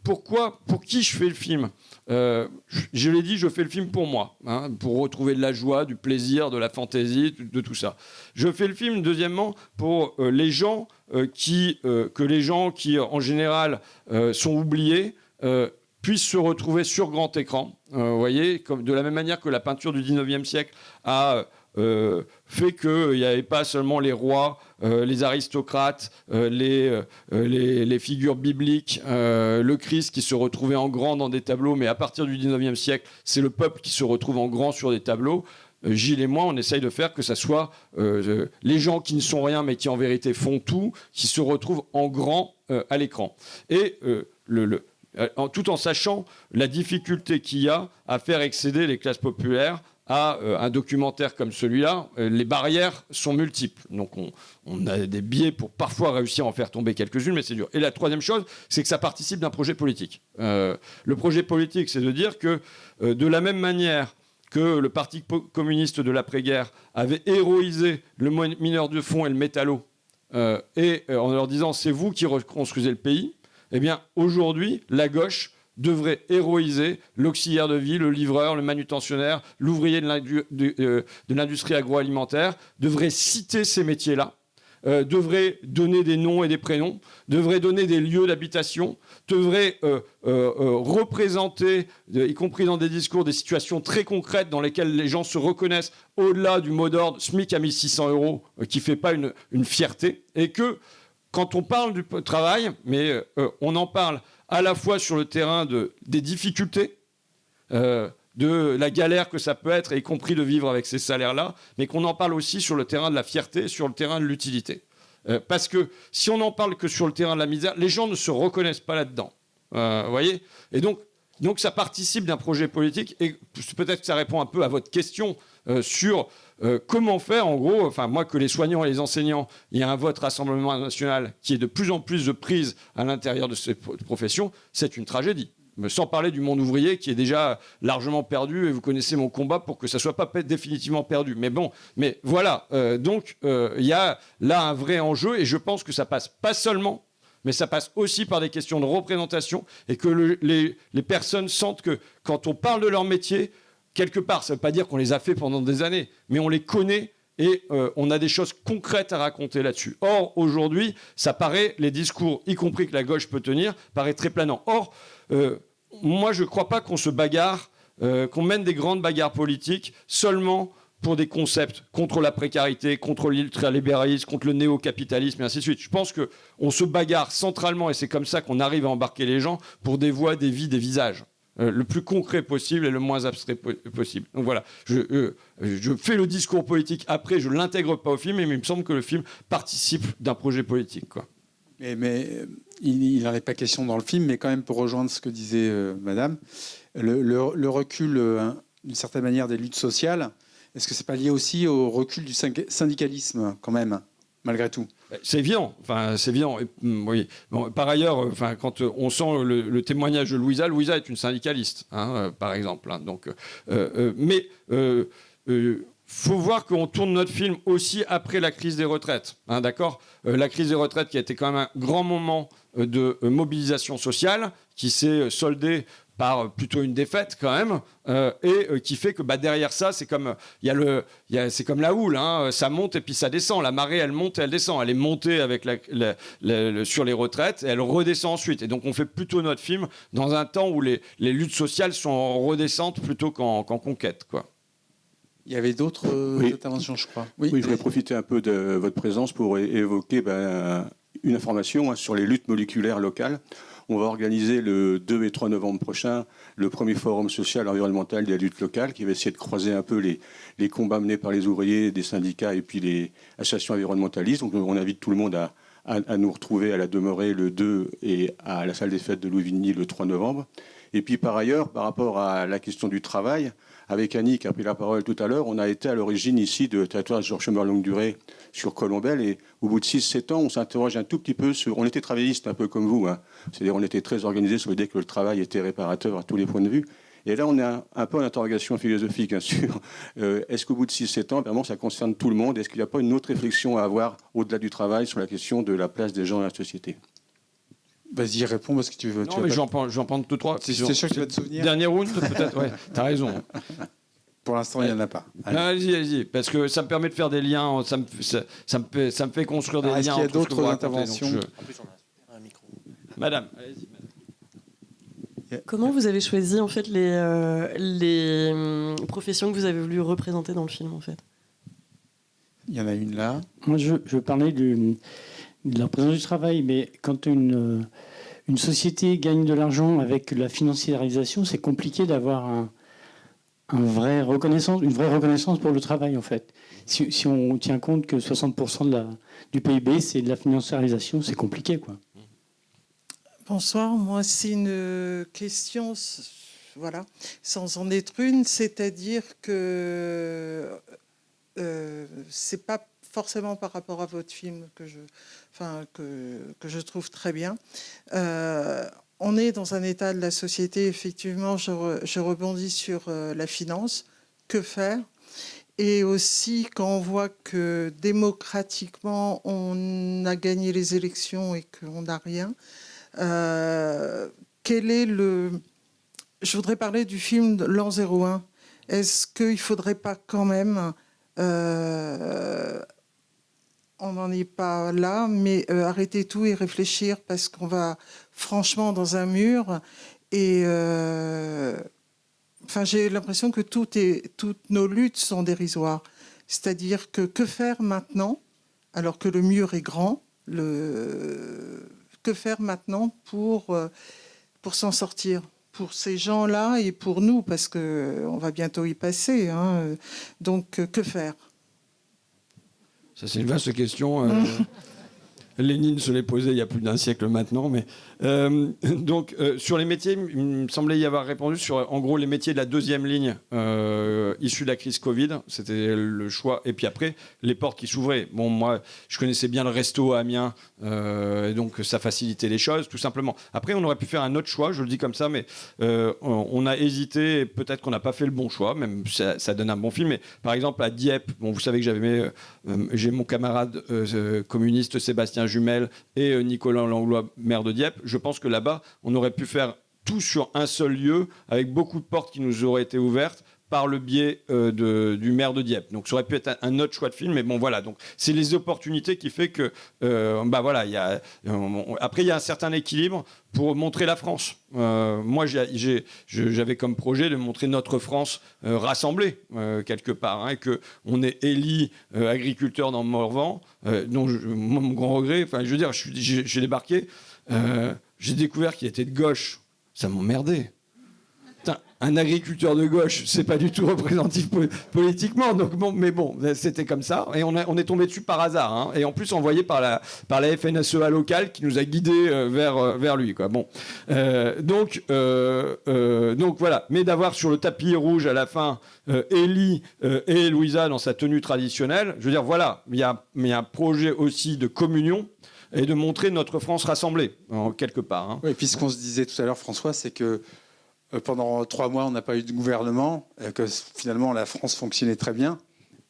pour qui je fais le film ? Je l'ai dit, je fais le film pour moi, hein, pour retrouver de la joie, du plaisir, de la fantaisie, de tout ça. Je fais le film, deuxièmement, pour les gens qui, en général, sont oubliés, puissent se retrouver sur grand écran. Vous voyez, comme de la même manière que la peinture du 19e siècle a... fait qu'il n'y avait pas seulement les rois, les aristocrates, les figures bibliques, le Christ qui se retrouvait en grand dans des tableaux, mais à partir du 19e siècle, c'est le peuple qui se retrouve en grand sur des tableaux. Gilles et moi, on essaye de faire que ça soit les gens qui ne sont rien, mais qui en vérité font tout, qui se retrouvent en grand à l'écran. Et tout en sachant la difficulté qu'il y a à faire excéder les classes populaires à un documentaire comme celui-là, les barrières sont multiples. Donc on a des biais pour parfois réussir à en faire tomber quelques-unes, mais c'est dur. Et la troisième chose, c'est que ça participe d'un projet politique. Le projet politique, c'est de dire que de la même manière que le Parti communiste de l'après-guerre avait héroïsé le mineur de fond et le métallo, et en leur disant « c'est vous qui reconstruisez le pays », eh bien aujourd'hui, la gauche devrait héroïser l'auxiliaire de vie, le livreur, le manutentionnaire, l'ouvrier de l'industrie agroalimentaire, devrait citer ces métiers-là, devrait donner des noms et des prénoms, devrait donner des lieux d'habitation, devrait représenter, y compris dans des discours, des situations très concrètes dans lesquelles les gens se reconnaissent au-delà du mot d'ordre SMIC à 1 600 €, qui ne fait pas une fierté, et que quand on parle du travail, mais on en parle à la fois sur le terrain des difficultés, de la galère que ça peut être, y compris de vivre avec ces salaires-là, mais qu'on en parle aussi sur le terrain de la fierté, sur le terrain de l'utilité. Parce que si on n'en parle que sur le terrain de la misère, les gens ne se reconnaissent pas là-dedans. Vous voyez ? Et donc ça participe d'un projet politique, et peut-être que ça répond un peu à votre question sur comment faire, en gros, moi, que les soignants et les enseignants, il y a un vote Rassemblement national qui est de plus en plus de prise à l'intérieur de ces professions, c'est une tragédie. Sans parler du monde ouvrier qui est déjà largement perdu, et vous connaissez mon combat pour que ça ne soit pas définitivement perdu. Mais voilà, donc il y a là un vrai enjeu, et je pense que ça passe pas seulement, mais ça passe aussi par des questions de représentation, et que les personnes sentent que quand on parle de leur métier, quelque part, ça ne veut pas dire qu'on les a fait pendant des années, mais on les connaît et on a des choses concrètes à raconter là-dessus. Or, aujourd'hui, ça paraît, les discours, y compris que la gauche peut tenir, paraît très planant. Or, moi, je ne crois pas qu'on se bagarre, qu'on mène des grandes bagarres politiques seulement pour des concepts contre la précarité, contre l'ultralibéralisme, contre le néo-capitalisme et ainsi de suite. Je pense qu'on se bagarre centralement, et c'est comme ça qu'on arrive à embarquer les gens, pour des voix, des vies, des visages. Le plus concret possible et le moins abstrait possible. Donc voilà, je fais le discours politique après, je ne l'intègre pas au film, mais il me semble que le film participe d'un projet politique, quoi. Mais il n'en est pas question dans le film, mais quand même pour rejoindre ce que disait Madame, le recul, d'une certaine manière, des luttes sociales, est-ce que c'est pas lié aussi au recul du syndicalisme, quand même, malgré tout? C'est évident. Enfin, c'est évident. Oui. Bon, par ailleurs, enfin, quand on sent le témoignage de Louisa est une syndicaliste, hein, par exemple. Hein, donc, mais faut voir qu'on tourne notre film aussi après la crise des retraites. Hein, d'accord. La crise des retraites qui a été quand même un grand moment de mobilisation sociale, qui s'est soldée par plutôt une défaite quand même, et qui fait que derrière ça, c'est comme c'est comme la houle, hein, ça monte et puis ça descend. La marée, elle monte et elle descend. Elle est montée avec sur les retraites et elle redescend ensuite. Et donc on fait plutôt notre film dans un temps où les luttes sociales sont en redescente plutôt qu'en conquête, quoi. Il y avait d'autres interventions, je crois. Oui, je voudrais profiter un peu de votre présence pour évoquer une information sur les luttes moléculaires locales. On va organiser le 2 et 3 novembre prochain le premier forum social environnemental des luttes locales qui va essayer de croiser un peu les combats menés par les ouvriers, des syndicats et puis les associations environnementalistes. Donc on invite tout le monde à nous retrouver à la Demeurée le 2 et à la salle des fêtes de Louis-Vigny le 3 novembre. Et puis par ailleurs, par rapport à la question du travail, avec Annie qui a pris la parole tout à l'heure, on a été à l'origine ici de territoire de chômeurs longue durée sur Colombelle, et au bout de 6-7 ans, on s'interroge un tout petit peu sur... On était travaillistes un peu comme vous, hein. C'est-à-dire on était très organisés sur l'idée que le travail était réparateur à tous les points de vue. Et là, on est un peu en interrogation philosophique, hein, sur est-ce qu'au bout de 6-7 ans, vraiment, ça concerne tout le monde? Est-ce qu'il n'y a pas une autre réflexion à avoir au-delà du travail sur la question de la place des gens dans la société? Vas-y, réponds parce que tu veux. Non, mais j'en prends deux, trois. C'est sûr que tu vas te souvenir. Dernier round, peut-être. Ouais, t'as raison. Pour l'instant, il n'y en a pas. Allez-y, parce que ça me permet de faire des liens. Ça me fait construire des liens. Est-ce qu'il y a entre ce que d'autres vous racontez, interventions? En plus, on a un micro. Madame, allez-y. Comment vous avez choisi en fait les professions que vous avez voulu représenter dans le film, en fait? Il y en a une là. Moi, je parlais de la présence du travail, mais quand une société gagne de l'argent avec la financiarisation, c'est compliqué d'avoir une vraie reconnaissance pour le travail, en fait. Si on tient compte que 60% du PIB, c'est de la financiarisation, c'est compliqué, quoi. Bonsoir, moi c'est une question, voilà, sans en être une, c'est-à-dire que c'est pas forcément par rapport à votre film que je trouve très bien. On est dans un état de la société, effectivement, je rebondis sur la finance, que faire? Et aussi, quand on voit que démocratiquement, on a gagné les élections et qu'on n'a rien, quel est Je voudrais parler du film de l'an 01. Est-ce qu'il ne faudrait pas quand même... on n'en est pas là, mais arrêter tout et réfléchir, parce qu'on va franchement dans un mur. Et j'ai l'impression que toutes nos luttes sont dérisoires. C'est-à-dire que faire maintenant, alors que le mur est grand, que faire maintenant pour s'en sortir, pour ces gens-là et pour nous, parce qu'on va bientôt y passer, hein. Donc, que faire? Ça, c'est une vaste question. Lénine se l'est posée il y a plus d'un siècle maintenant. Mais, sur les métiers, il me semblait y avoir répondu sur, en gros, les métiers de la deuxième ligne issus de la crise Covid. C'était le choix. Et puis après, les portes qui s'ouvraient. Bon, moi, je connaissais bien le resto à Amiens, et donc ça facilitait les choses, tout simplement. Après, on aurait pu faire un autre choix, je le dis comme ça, mais on a hésité, et peut-être qu'on n'a pas fait le bon choix, même ça donne un bon film. Mais par exemple, à Dieppe, bon, vous savez que j'ai mon camarade communiste Sébastien Jumel et Nicolas Langlois, maire de Dieppe. Je pense que là-bas, on aurait pu faire tout sur un seul lieu, avec beaucoup de portes qui nous auraient été ouvertes par le biais du maire de Dieppe. Donc ça aurait pu être un autre choix de film, mais bon voilà. Donc c'est les opportunités qui fait que voilà, après il y a un certain équilibre pour montrer la France. Moi j'avais comme projet de montrer notre France rassemblée quelque part, hein, que on est Élie, agriculteur dans Morvan, dont mon grand regret. Enfin je veux dire, j'ai débarqué, j'ai découvert qu'il était de gauche. Ça m'emmerdait. Un agriculteur de gauche, c'est pas du tout représentatif politiquement. Donc bon, mais bon, c'était comme ça. Et on est tombé dessus par hasard. Hein. Et en plus, envoyé par la FNSEA locale qui nous a guidés vers lui. Quoi. Bon. Donc voilà. Mais d'avoir sur le tapis rouge à la fin Élie et Louisa dans sa tenue traditionnelle, je veux dire, voilà. Il y a un projet aussi de communion et de montrer notre France rassemblée, quelque part. Hein. Oui, et puis ce qu'on se disait tout à l'heure, François, c'est que pendant 3 mois, on n'a pas eu de gouvernement, et que finalement la France fonctionnait très bien.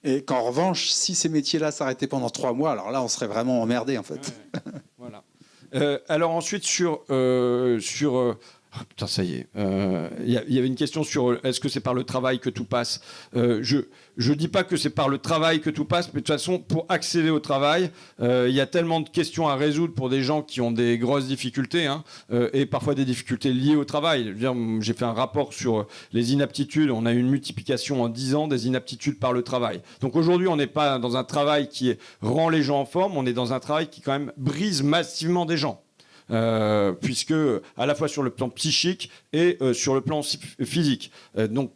Et qu'en revanche, si ces métiers-là s'arrêtaient pendant 3 mois, alors là, on serait vraiment emmerdé, en fait. Ouais, voilà. Alors ensuite, putain, ça y est. Il y avait une question sur est-ce que c'est par le travail que tout passe. Je dis pas que c'est par le travail que tout passe, mais de toute façon, pour accéder au travail, il y a tellement de questions à résoudre pour des gens qui ont des grosses difficultés, hein, et parfois des difficultés liées au travail. Je veux dire, j'ai fait un rapport sur les inaptitudes. On a eu une multiplication en 10 ans des inaptitudes par le travail. Donc aujourd'hui, on n'est pas dans un travail qui rend les gens en forme, on est dans un travail qui quand même brise massivement des gens. Puisque à la fois sur le plan psychique et sur le plan physique. Donc,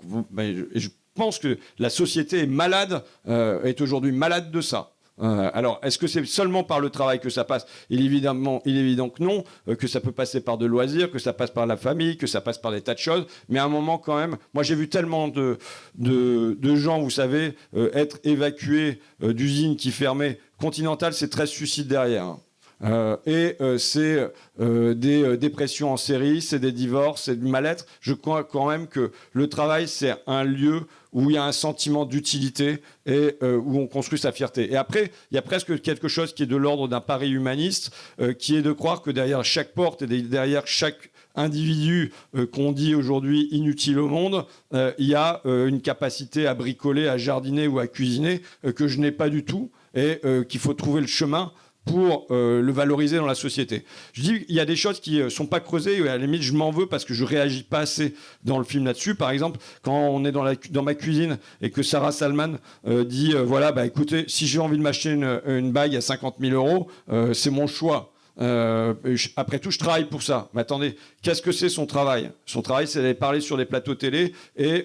je pense que la société est malade, est aujourd'hui malade de ça. Alors, est-ce que c'est seulement par le travail que ça passe ? Il est évident que non, que ça peut passer par de loisirs, que ça passe par la famille, que ça passe par des tas de choses. Mais à un moment, quand même, moi j'ai vu tellement de gens, vous savez, être évacués d'usines qui fermaient. Continental, c'est 13 suicides derrière. Hein. C'est des dépressions en série, c'est des divorces, c'est du mal-être. Je crois quand même que le travail, c'est un lieu où il y a un sentiment d'utilité et où on construit sa fierté. Et après, il y a presque quelque chose qui est de l'ordre d'un pari humaniste, qui est de croire que derrière chaque porte et derrière chaque individu qu'on dit aujourd'hui inutile au monde, il y a une capacité à bricoler, à jardiner ou à cuisiner que je n'ai pas du tout, et qu'il faut trouver le chemin pour le valoriser dans la société. Je dis qu'il y a des choses qui ne sont pas creusées, et à la limite, je m'en veux parce que je ne réagis pas assez dans le film là-dessus. Par exemple, quand on est dans ma cuisine et que Sarah Salman dit voilà, bah, écoutez, si j'ai envie de m'acheter une bague à 50 000 €, c'est mon choix. Après tout, je travaille pour ça. Mais attendez, qu'est-ce que c'est son travail ? Son travail, c'est d'aller parler sur des plateaux télé et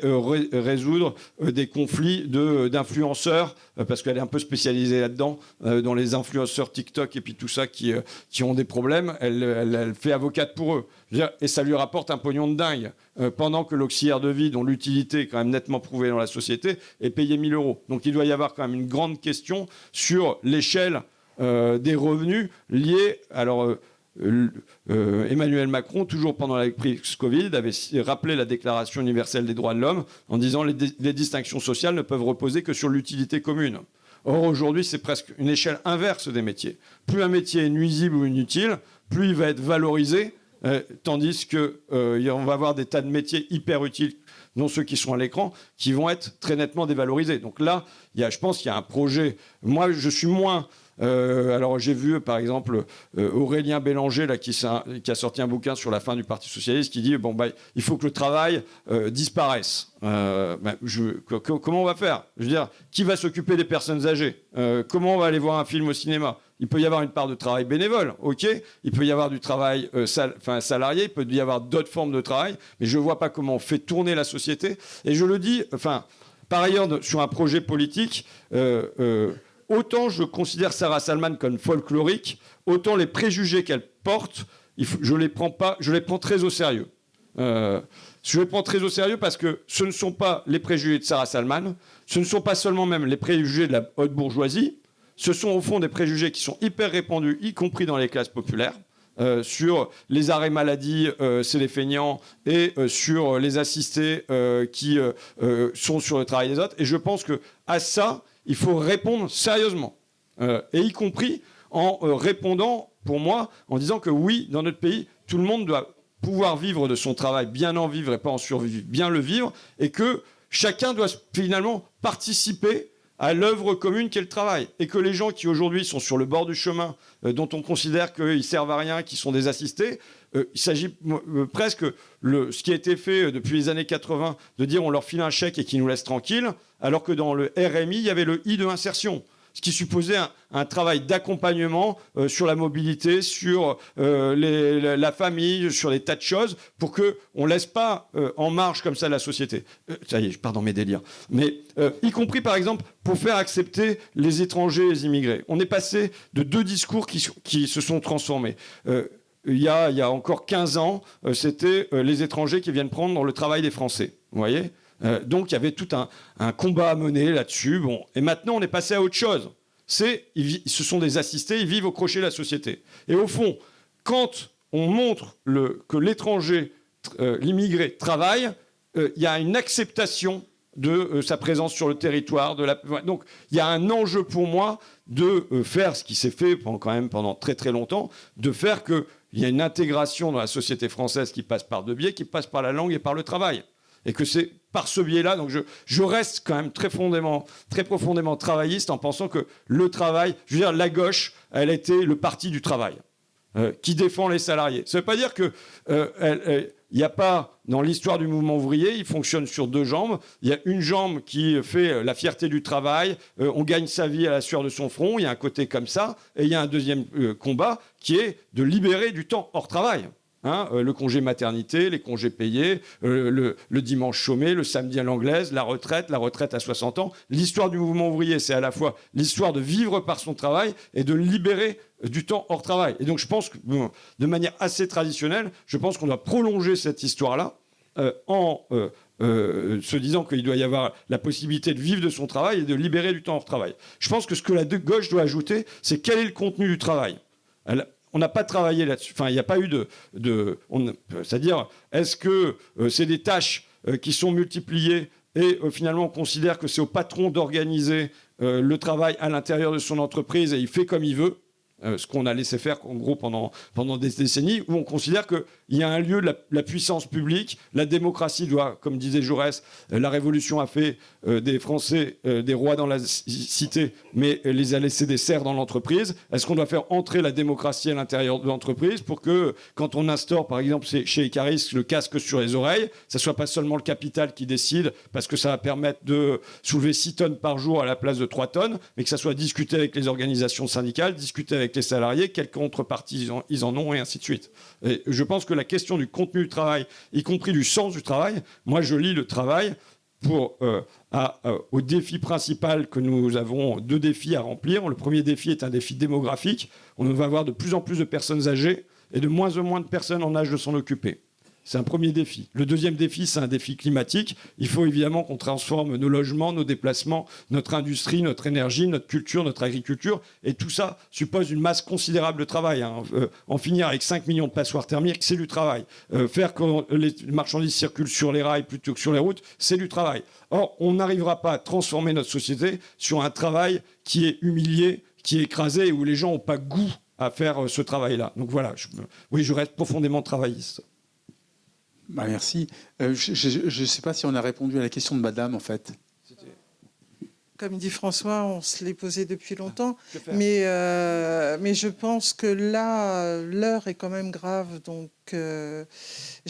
résoudre des conflits d'influenceurs, parce qu'elle est un peu spécialisée là-dedans, dans les influenceurs TikTok et puis tout ça qui ont des problèmes. Elle fait avocate pour eux. Je veux dire, et ça lui rapporte un pognon de dingue, pendant que l'auxiliaire de vie, dont l'utilité est quand même nettement prouvée dans la société, est payé 1 000 €. Donc il doit y avoir quand même une grande question sur l'échelle des revenus liés. Alors, Emmanuel Macron, toujours pendant la crise Covid, avait rappelé la Déclaration universelle des droits de l'homme en disant les distinctions sociales ne peuvent reposer que sur l'utilité commune. Or, aujourd'hui, c'est presque une échelle inverse des métiers. Plus un métier est nuisible ou inutile, plus il va être valorisé, tandis qu'on va avoir des tas de métiers hyper utiles, non ceux qui sont à l'écran, qui vont être très nettement dévalorisés. Donc là, je pense qu'il y a un projet. Moi, je suis moins... alors j'ai vu par exemple Aurélien Bélanger là, qui a sorti un bouquin sur la fin du Parti Socialiste qui dit il faut que le travail disparaisse. Comment on va faire ? Je veux dire, qui va s'occuper des personnes âgées ? Comment on va aller voir un film au cinéma ? Il peut y avoir une part de travail bénévole, ok. Il peut y avoir du travail salarié, il peut y avoir d'autres formes de travail, mais je ne vois pas comment on fait tourner la société. Et je le dis, par ailleurs, sur un projet politique, autant je considère Sarah Salman comme folklorique, autant les préjugés qu'elle porte, je les prends très au sérieux. Je les prends très au sérieux parce que ce ne sont pas les préjugés de Sarah Salman, ce ne sont pas seulement même les préjugés de la haute bourgeoisie, ce sont au fond des préjugés qui sont hyper répandus, y compris dans les classes populaires, sur les arrêts maladie, c'est les feignants, et sur les assistés qui sont sur le travail des autres. Et je pense qu'à ça, il faut répondre sérieusement, et y compris en répondant, pour moi, en disant que oui, dans notre pays, tout le monde doit pouvoir vivre de son travail, bien en vivre et pas en survivre, bien le vivre, et que chacun doit finalement participer à l'œuvre commune qu'est le travail. Et que les gens qui aujourd'hui sont sur le bord du chemin, dont on considère qu'ils servent à rien, qui sont des assistés, il s'agit presque, ce qui a été fait depuis les années 80, de dire on leur file un chèque et qu'ils nous laissent tranquilles, alors que dans le RMI, il y avait le I de insertion. Ce qui supposait un travail d'accompagnement sur la mobilité, sur la famille, sur des tas de choses, pour qu'on ne laisse pas en marge comme ça la société. Ça y est, je pars dans mes délires. Mais y compris, par exemple, pour faire accepter les étrangers et les immigrés. On est passé de 2 discours qui se sont transformés. Il y a encore 15 ans, c'était les étrangers qui viennent prendre le travail des Français. Vous voyez ? Donc il y avait tout un combat à mener là-dessus. Bon. Et maintenant, on est passé à autre chose. Ce sont des assistés, ils vivent au crochet de la société. Et au fond, quand on montre que l'étranger, l'immigré, travaille, il y a une acceptation de sa présence sur le territoire. Donc il y a un enjeu pour moi de faire ce qui s'est fait pendant très très longtemps, de faire qu'il y a une intégration dans la société française qui passe par 2 biais, qui passe par la langue et par le travail. Et que c'est par ce biais-là, donc je reste quand même très profondément travailliste en pensant que le travail, je veux dire, la gauche, elle était le parti du travail, qui défend les salariés. Ça ne veut pas dire que il n'y a pas, dans l'histoire du mouvement ouvrier, il fonctionne sur 2 jambes. Il y a une jambe qui fait la fierté du travail, on gagne sa vie à la sueur de son front, il y a un côté comme ça, et il y a un deuxième combat qui est de libérer du temps hors travail. Le congé maternité, les congés payés, le dimanche chômé, le samedi à l'anglaise, la retraite à 60 ans. L'histoire du mouvement ouvrier, c'est à la fois l'histoire de vivre par son travail et de libérer du temps hors travail. Et donc je pense que, de manière assez traditionnelle, je pense qu'on doit prolonger cette histoire-là en se disant qu'il doit y avoir la possibilité de vivre de son travail et de libérer du temps hors travail. Je pense que ce que la gauche doit ajouter, c'est quel est le contenu du travail. On n'a pas travaillé là-dessus. Enfin, il n'y a pas eu c'est-à-dire, est-ce que c'est des tâches qui sont multipliées et finalement on considère que c'est au patron d'organiser le travail à l'intérieur de son entreprise et il fait comme il veut, ce qu'on a laissé faire en gros pendant des décennies, où on considère qu'il y a un lieu de la puissance publique, la démocratie doit, comme disait Jaurès, la Révolution a fait des Français des rois dans la cité, mais les a laissés des serfs dans l'entreprise. Est-ce qu'on doit faire entrer la démocratie à l'intérieur de l'entreprise pour que, quand on instaure, par exemple, chez Icaris, le casque sur les oreilles, ça ne soit pas seulement le capital qui décide, parce que ça va permettre de soulever 6 tonnes par jour à la place de 3 tonnes, mais que ça soit discuté avec les organisations syndicales, discuté avec les salariés, quelle contrepartie ils en ont, et ainsi de suite. Et je pense que la question du contenu du travail, y compris du sens du travail, moi je lis le travail au défi principal que nous avons 2 défis à remplir. Le premier défi est un défi démographique. On va avoir de plus en plus de personnes âgées et de moins en moins de personnes en âge de s'en occuper. C'est un premier défi. Le deuxième défi, c'est un défi climatique. Il faut évidemment qu'on transforme nos logements, nos déplacements, notre industrie, notre énergie, notre culture, notre agriculture. Et tout ça suppose une masse considérable de travail. En finir avec 5 millions de passoires thermiques, c'est du travail. Faire que les marchandises circulent sur les rails plutôt que sur les routes, c'est du travail. Or, on n'arrivera pas à transformer notre société sur un travail qui est humilié, qui est écrasé et où les gens n'ont pas goût à faire ce travail-là. Donc voilà, je reste profondément travailliste. Merci. Je ne sais pas si on a répondu à la question de madame, en fait. Comme dit François, on se l'est posé depuis longtemps. Mais je pense que là, l'heure est quand même grave. Donc, je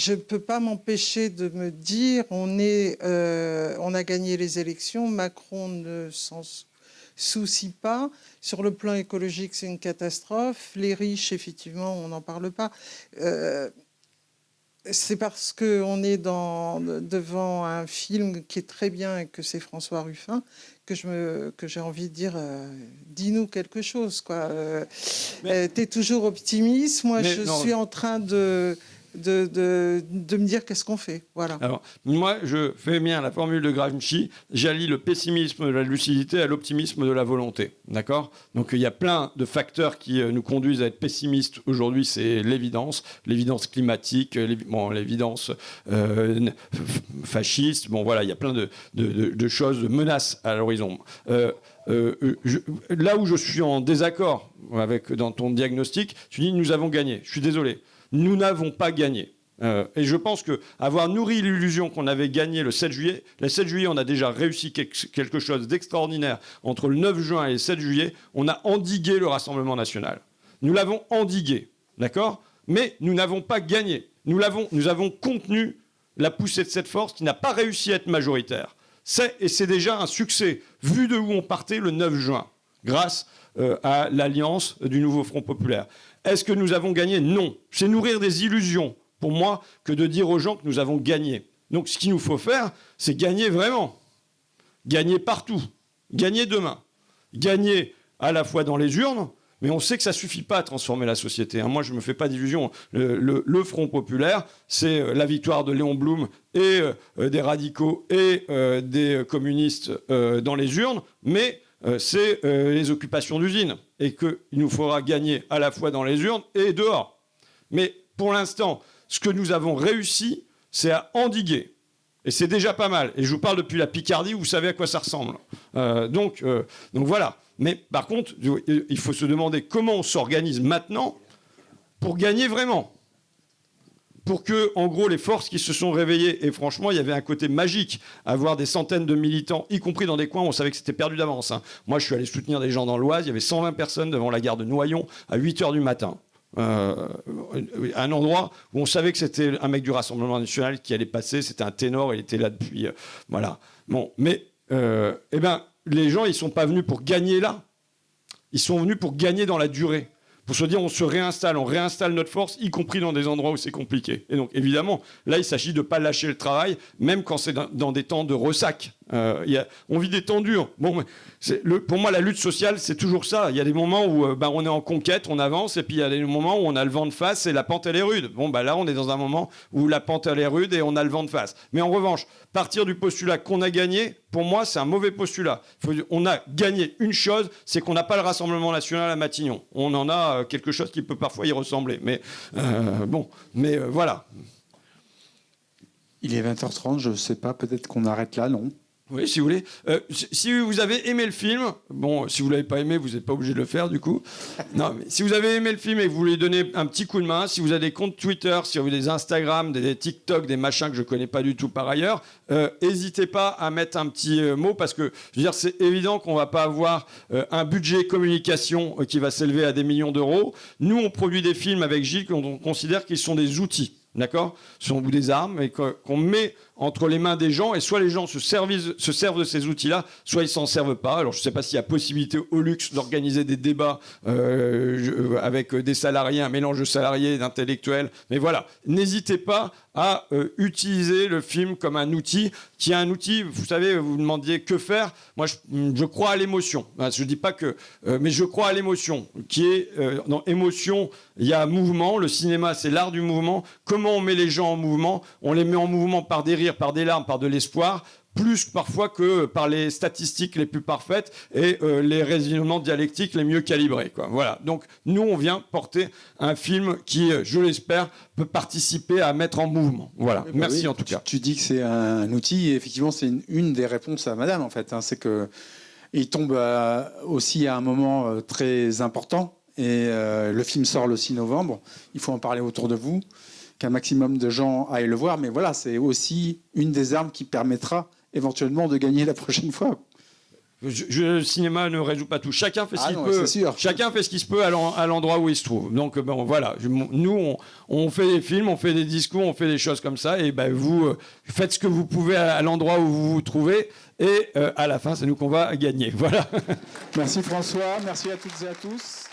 ne peux pas m'empêcher de me dire, on a gagné les élections, Macron ne s'en soucie pas. Sur le plan écologique, c'est une catastrophe. Les riches, effectivement, on n'en parle pas. C'est parce qu'on est devant un film qui est très bien et que c'est François Ruffin que j'ai envie de dire dis-nous quelque chose, quoi. T'es toujours optimiste, moi je suis en train de me dire qu'est-ce qu'on fait. Voilà. Alors, moi, je fais bien la formule de Gramsci, j'allie le pessimisme de la lucidité à l'optimisme de la volonté. D'accord ? Donc, il y a plein de facteurs qui nous conduisent à être pessimistes. Aujourd'hui, c'est l'évidence climatique, l'évidence fasciste. Bon, voilà, il y a plein de choses, de menaces à l'horizon. Là où je suis en désaccord dans ton diagnostic, tu dis nous avons gagné. Je suis désolé. Nous n'avons pas gagné. Et je pense qu'avoir nourri l'illusion qu'on avait gagné le 7 juillet, le 7 juillet, on a déjà réussi quelque chose d'extraordinaire. Entre le 9 juin et le 7 juillet, on a endigué le Rassemblement national. Nous l'avons endigué, d'accord ? Mais nous n'avons pas gagné. Nous avons contenu la poussée de cette force qui n'a pas réussi à être majoritaire. C'est déjà un succès, vu de où on partait le 9 juin, grâce à l'alliance du nouveau Front populaire. Est-ce que nous avons gagné ? Non. C'est nourrir des illusions, pour moi, que de dire aux gens que nous avons gagné. Donc ce qu'il nous faut faire, c'est gagner vraiment. Gagner partout. Gagner demain. Gagner à la fois dans les urnes, mais on sait que ça ne suffit pas à transformer la société. Moi, je ne me fais pas d'illusions. Le Front populaire, c'est la victoire de Léon Blum et des radicaux et des communistes dans les urnes, mais c'est les occupations d'usines. Et qu'il nous faudra gagner à la fois dans les urnes et dehors. Mais pour l'instant, ce que nous avons réussi, c'est à endiguer. Et c'est déjà pas mal. Et je vous parle depuis la Picardie, vous savez à quoi ça ressemble. Donc voilà. Mais par contre, il faut se demander comment on s'organise maintenant pour gagner vraiment. Pour que, en gros, les forces qui se sont réveillées, et franchement, il y avait un côté magique, avoir des centaines de militants, y compris dans des coins où on savait que c'était perdu d'avance. Moi, je suis allé soutenir des gens dans l'Oise, il y avait 120 personnes devant la gare de Noyon à 8h du matin. Un endroit où on savait que c'était un mec du Rassemblement national qui allait passer, c'était un ténor, il était là depuis... voilà. Bon, mais, les gens, ils ne sont pas venus pour gagner là. Ils sont venus pour gagner dans la durée. Pour se dire, on se réinstalle, on réinstalle notre force, y compris dans des endroits où c'est compliqué. Et donc, évidemment, là, il s'agit de ne pas lâcher le travail, même quand c'est dans des temps de ressac. On vit des temps durs. Bon, pour moi, la lutte sociale, c'est toujours ça. Il y a des moments où on est en conquête, on avance, et puis il y a des moments où on a le vent de face et la pente, elle est rude. Là, on est dans un moment où la pente, elle est rude et on a le vent de face. Mais en revanche, partir du postulat qu'on a gagné, pour moi, c'est un mauvais postulat. On a gagné une chose, c'est qu'on n'a pas le Rassemblement national à Matignon. On en a quelque chose qui peut parfois y ressembler. Mais voilà. Il est 20h30, je ne sais pas, peut-être qu'on arrête là, non ? Oui, si vous voulez. Si vous avez aimé le film, si vous ne l'avez pas aimé, vous n'êtes pas obligé de le faire, du coup. Non, mais si vous avez aimé le film et que vous voulez donner un petit coup de main, si vous avez des comptes Twitter, si vous avez des Instagram, des TikTok, des machins que je ne connais pas du tout par ailleurs, n'hésitez pas à mettre un petit mot, parce que, je veux dire, c'est évident qu'on ne va pas avoir un budget communication qui va s'élever à des millions d'euros. Nous, on produit des films avec Gilles qu'on considère qu'ils sont des outils. D'accord ? Ce sont des armes et qu'on met entre les mains des gens, et soit les gens se servent de ces outils-là, soit ils s'en servent pas. Alors je ne sais pas s'il y a possibilité au luxe d'organiser des débats avec des salariés, un mélange de salariés et d'intellectuels, mais voilà, n'hésitez pas à utiliser le film comme un outil, qui est un outil, vous savez, vous demandiez que faire. Moi, je crois à l'émotion. Je dis pas que... mais je crois à l'émotion, qui est... dans émotion, il y a mouvement. Le cinéma, c'est l'art du mouvement. Comment on met les gens en mouvement ? On les met en mouvement par des rires, par des larmes, par de l'espoir, plus parfois que par les statistiques les plus parfaites et les raisonnements dialectiques les mieux calibrés, quoi. Voilà. Donc, nous, on vient porter un film qui, je l'espère, peut participer à mettre en mouvement. Voilà. Oui, merci oui, en tout cas. Tu dis que c'est un outil, et effectivement, c'est une des réponses à madame, en fait. C'est qu'il tombe aussi à un moment très important, et le film sort le 6 novembre. Il faut en parler autour de vous, qu'un maximum de gens aillent le voir, mais voilà, c'est aussi une des armes qui permettra éventuellement de gagner la prochaine fois. Le cinéma ne résout pas tout. Chacun fait ce qu'il peut. C'est sûr. Chacun fait ce qu'il se peut à l'endroit où il se trouve. Donc voilà, nous on fait des films, on fait des discours, on fait des choses comme ça, et vous faites ce que vous pouvez à l'endroit où vous vous trouvez, et à la fin c'est nous qu'on va gagner. Voilà. Merci François, merci à toutes et à tous.